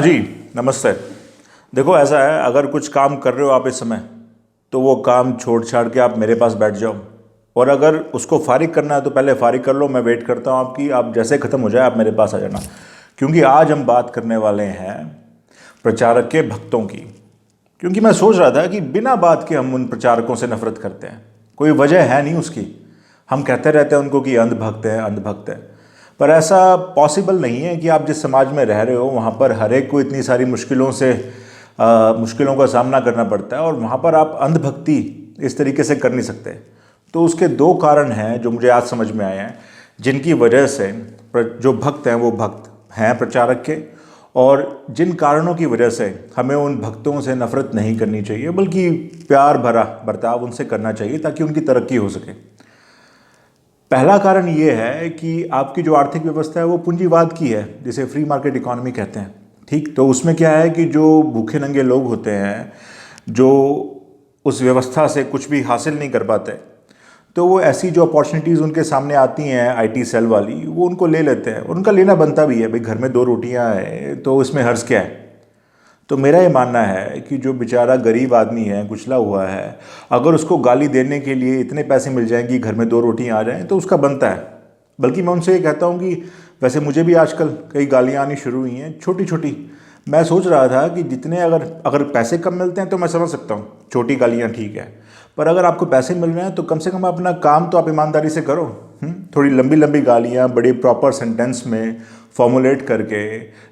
जी नमस्ते। देखो ऐसा है, अगर कुछ काम कर रहे हो आप इस समय, तो वो काम छोड़ छाड़ के आप मेरे पास बैठ जाओ। और अगर उसको फारिग करना है तो पहले फारिग कर लो। मैं वेट करता हूँ आपकी। आप जैसे ख़त्म हो जाए आप मेरे पास आ जाना, क्योंकि आज हम बात करने वाले हैं प्रचारक के भक्तों की। क्योंकि मैं सोच रहा था कि बिना बात के हम उन प्रचारकों से नफरत करते हैं, कोई वजह है नहीं उसकी। हम कहते रहते हैं उनको कि अंधभक्त है अंधभक्त है, पर ऐसा पॉसिबल नहीं है कि आप जिस समाज में रह रहे हो वहाँ पर हर एक को इतनी सारी मुश्किलों का सामना करना पड़ता है, और वहाँ पर आप अंधभक्ति इस तरीके से कर नहीं सकते। तो उसके दो कारण हैं जो मुझे आज समझ में आए हैं, जिनकी वजह से जो भक्त हैं वो भक्त हैं प्रचारक के, और जिन कारणों की वजह से हमें उन भक्तों से नफरत नहीं करनी चाहिए, बल्कि प्यार भरा बर्ताव उनसे करना चाहिए ताकि उनकी तरक्की हो सके। पहला कारण ये है कि आपकी जो आर्थिक व्यवस्था है वो पूंजीवाद की है, जिसे फ्री मार्केट इकोनॉमी कहते हैं। ठीक, तो उसमें क्या है कि जो भूखे नंगे लोग होते हैं, जो उस व्यवस्था से कुछ भी हासिल नहीं कर पाते, तो वो ऐसी जो अपॉर्चुनिटीज़ उनके सामने आती हैं आईटी सेल वाली, वो उनको ले लेते हैं। और उनका लेना बनता भी है, भाई घर में दो रोटियां हैं तो इसमें हर्ज क्या है। तो मेरा ये मानना है कि जो बेचारा गरीब आदमी है, कुचला हुआ है, अगर उसको गाली देने के लिए इतने पैसे मिल जाएंगी, घर में दो रोटियां आ जाएं, तो उसका बनता है। बल्कि मैं उनसे ये कहता हूँ कि वैसे मुझे भी आजकल कई गालियाँ आनी शुरू हुई हैं, छोटी छोटी। मैं सोच रहा था कि जितने अगर अगर पैसे कम मिलते हैं तो मैं समझ सकता हूँ, छोटी गालियाँ ठीक है। पर अगर आपको पैसे मिल रहे हैं तो कम से कम अपना काम तो आप ईमानदारी से करो। थोड़ी लंबी लंबी गालियाँ बड़ी प्रॉपर सेंटेंस में फॉर्मुलेट करके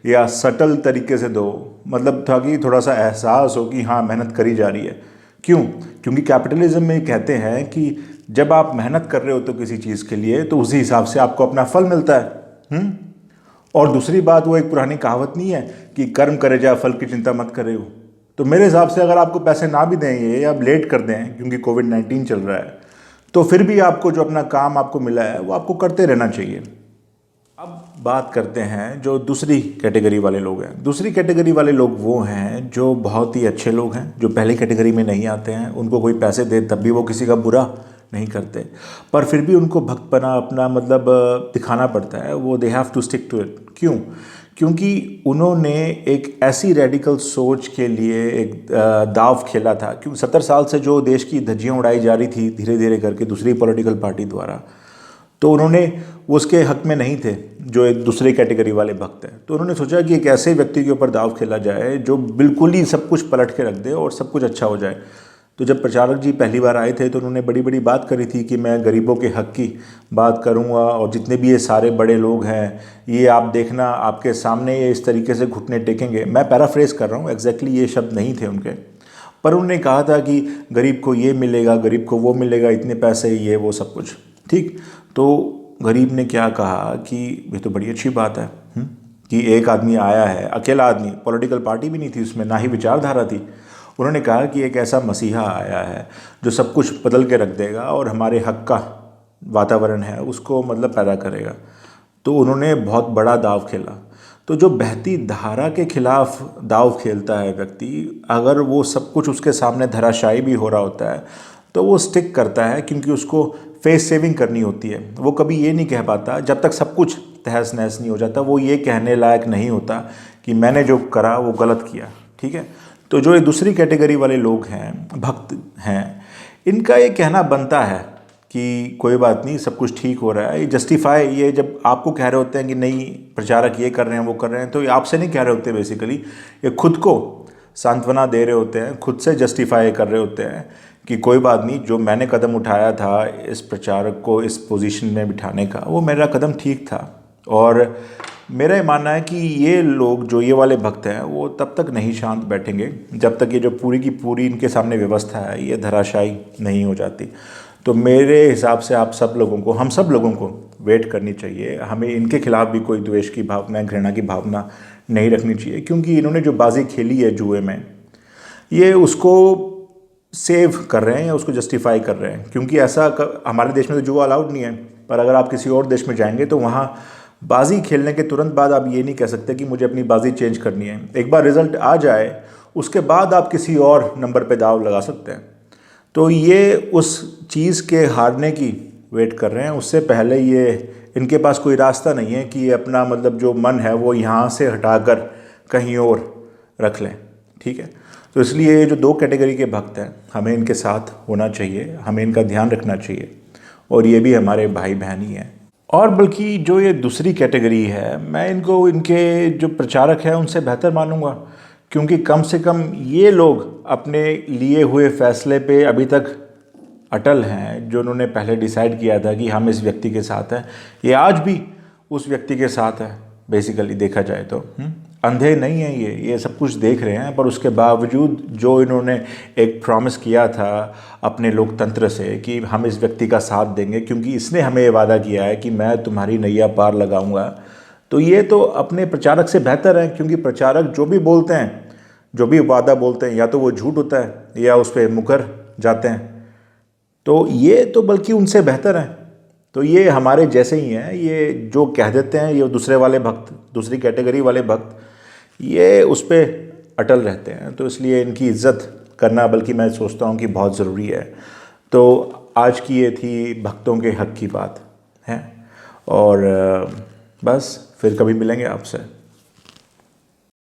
या सटल तरीके से दो, मतलब ताकि थोड़ा सा एहसास हो कि हाँ मेहनत करी जा रही है। क्यों? क्योंकि कैपिटलिज्म में कहते हैं कि जब आप मेहनत कर रहे हो तो किसी चीज़ के लिए, तो उसी हिसाब से आपको अपना फल मिलता है। और दूसरी बात, वो एक पुरानी कहावत नहीं है कि कर्म करे जा फल की चिंता मत करे हो। तो मेरे हिसाब से अगर आपको पैसे ना भी देंगे या लेट कर दें, क्योंकि कोविड-19 चल रहा है, तो फिर भी आपको जो अपना काम आपको मिला है वो आपको करते रहना चाहिए। अब बात करते हैं जो दूसरी कैटेगरी वाले लोग हैं। दूसरी कैटेगरी वाले लोग वो हैं जो बहुत ही अच्छे लोग हैं, जो पहली कैटेगरी में नहीं आते हैं। उनको कोई पैसे दे तब भी वो किसी का बुरा नहीं करते, पर फिर भी उनको भक्तपना अपना मतलब दिखाना पड़ता है। वो they have to stick to it. क्यों? क्योंकि उन्होंने एक ऐसी रेडिकल सोच के लिए एक दाव खेला था। क्यों? 70 साल से जो देश की धज्जियाँ उड़ाई जा रही थी धीरे धीरे करके दूसरी पॉलिटिकल पार्टी द्वारा, तो उन्होंने वो उसके हक में नहीं थे, जो एक दूसरे कैटेगरी वाले भक्त हैं। तो उन्होंने सोचा कि एक ऐसे व्यक्ति के ऊपर दाव खेला जाए जो बिल्कुल ही सब कुछ पलट के रख दे और सब कुछ अच्छा हो जाए। तो जब प्रचारक जी पहली बार आए थे तो उन्होंने बड़ी बड़ी बात करी थी कि मैं गरीबों के हक की बात करूंगा, और जितने भी ये सारे बड़े लोग हैं, ये आप देखना आपके सामने ये इस तरीके से घुटने टेकेंगे। मैं पैराफ्रेज कर रहा हूँ, एग्जैक्टली ये शब्द नहीं थे उनके, पर उन्होंने कहा था कि गरीब को ये मिलेगा, गरीब को वो मिलेगा, इतने पैसे, ये वो सब कुछ। ठीक, तो गरीब ने क्या कहा कि ये तो बड़ी अच्छी बात है, कि एक आदमी आया है, अकेला आदमी, पॉलिटिकल पार्टी भी नहीं थी उसमें, ना ही विचारधारा थी। उन्होंने कहा कि एक ऐसा मसीहा आया है जो सब कुछ बदल के रख देगा और हमारे हक का वातावरण है उसको मतलब पैदा करेगा। तो उन्होंने बहुत बड़ा दाव खेला। तो जो बहती धारा के खिलाफ दाव खेलता है व्यक्ति, अगर वो सब कुछ उसके सामने धराशायी भी हो रहा होता है तो वो स्टिक करता है, क्योंकि उसको फेस सेविंग करनी होती है। वो कभी ये नहीं कह पाता, जब तक सब कुछ तहस नहस नहीं हो जाता वो ये कहने लायक नहीं होता कि मैंने जो करा वो गलत किया। ठीक है, तो जो ये दूसरी कैटेगरी वाले लोग हैं, भक्त हैं, इनका ये कहना बनता है कि कोई बात नहीं, सब कुछ ठीक हो रहा है। ये जस्टिफाई, ये जब आपको कह रहे होते हैं कि नहीं प्रचारक ये कर रहे हैं वो कर रहे हैं, तो ये आपसे नहीं कह रहे होते, बेसिकली ये खुद को सांत्वना दे रहे होते हैं, खुद से जस्टिफाई कर रहे होते हैं कि कोई बात नहीं, जो मैंने कदम उठाया था इस प्रचारक को इस पोजीशन में बिठाने का, वो मेरा कदम ठीक था। और मेरा ये मानना है कि ये लोग, जो ये वाले भक्त हैं, वो तब तक नहीं शांत बैठेंगे जब तक ये जो पूरी की पूरी इनके सामने व्यवस्था है ये धराशायी नहीं हो जाती। तो मेरे हिसाब से आप सब लोगों को, हम सब लोगों को वेट करनी चाहिए। हमें इनके खिलाफ भी कोई द्वेष की भावना, घृणा की भावना नहीं रखनी चाहिए, क्योंकि इन्होंने जो बाजी खेली है जुए में, ये उसको सेव कर रहे हैं या उसको जस्टिफाई कर रहे हैं। क्योंकि हमारे देश में तो जुआ अलाउड नहीं है, पर अगर आप किसी और देश में जाएंगे तो वहाँ बाजी खेलने के तुरंत बाद आप ये नहीं कह सकते कि मुझे अपनी बाजी चेंज करनी है। एक बार रिजल्ट आ जाए उसके बाद आप किसी और नंबर पे दाव लगा सकते हैं। तो ये उस चीज़ के हारने की वेट कर रहे हैं, उससे पहले ये इनके पास कोई रास्ता नहीं है कि ये अपना मतलब जो मन है वो यहाँ से हटाकर कहीं और रख लें, ठीक है। तो इसलिए जो दो कैटेगरी के भक्त हैं, हमें इनके साथ होना चाहिए, हमें इनका ध्यान रखना चाहिए, और ये भी हमारे भाई बहन ही हैं। और बल्कि जो ये दूसरी कैटेगरी है, मैं इनको, इनके जो प्रचारक हैं उनसे बेहतर मानूंगा, क्योंकि कम से कम ये लोग अपने लिए हुए फैसले पे अभी तक अटल हैं। जो उन्होंने पहले डिसाइड किया था कि हम इस व्यक्ति के साथ हैं, ये आज भी उस व्यक्ति के साथ है। बेसिकली देखा जाए तो अंधे नहीं हैं, ये सब कुछ देख रहे हैं, पर उसके बावजूद जो इन्होंने एक प्रॉमिस किया था अपने लोकतंत्र से कि हम इस व्यक्ति का साथ देंगे क्योंकि इसने हमें ये वादा किया है कि मैं तुम्हारी नैया पार लगाऊंगा, तो ये तो अपने प्रचारक से बेहतर है। क्योंकि प्रचारक जो भी बोलते हैं, जो भी वादा बोलते हैं, या तो वो झूठ होता है या उस पर मुकर जाते हैं। तो ये तो बल्कि उनसे बेहतर हैं। तो ये हमारे जैसे ही हैं, ये जो कह देते हैं, ये दूसरे वाले भक्त, दूसरी कैटेगरी वाले भक्त, ये उस पर अटल रहते हैं। तो इसलिए इनकी इज्जत करना बल्कि मैं सोचता हूँ कि बहुत ज़रूरी है। तो आज की ये थी भक्तों के हक की बात है, और बस फिर कभी मिलेंगे आपसे।